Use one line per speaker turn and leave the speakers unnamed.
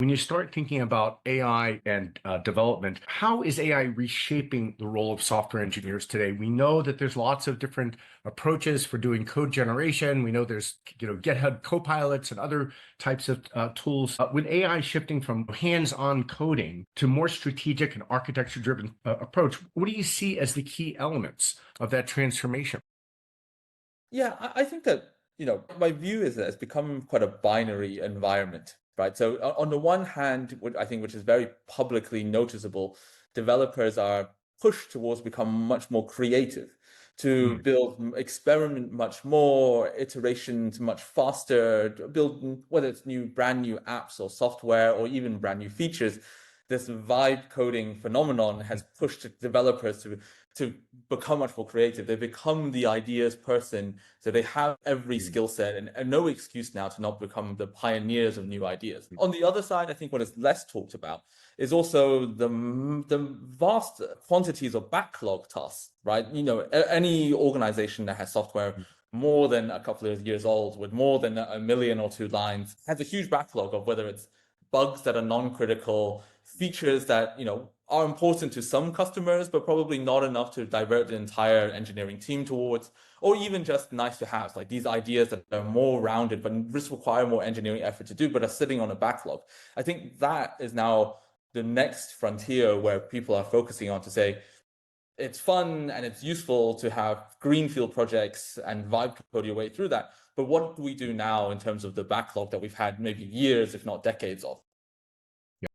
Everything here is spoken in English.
when you start thinking about AI and development, how is AI reshaping the role of software engineers today? We know that there's lots of different approaches for doing code generation. We know there's GitHub Copilots and other types of tools. With AI shifting from hands-on coding to more strategic and architecture-driven approach, what do you see as the key elements of that transformation?
Yeah, I think that, my view is that it's become quite a binary environment, right? So on the one hand, I think which is very publicly noticeable, developers are pushed towards become much more creative, to build, experiment much more, iterations much faster, to build, whether it's brand new apps or software or even brand new features. This vibe coding phenomenon has pushed developers to become much more creative. They become the ideas person, so they have every skill set and no excuse now to not become the pioneers of new ideas. On the other side, I think what is less talked about is also the vast quantities of backlog tasks, right? Any organization that has software more than a couple of years old with more than a million or two lines has a huge backlog of whether it's bugs that are non-critical, features that are important to some customers, but probably not enough to divert the entire engineering team towards, or even just nice to have, like these ideas that are more rounded, but just require more engineering effort to do, but are sitting on a backlog. I think that is now the next frontier where people are focusing on to say, it's fun and it's useful to have greenfield projects and vibe code your way through that. But what do we do now in terms of the backlog that we've had maybe years, if not decades of?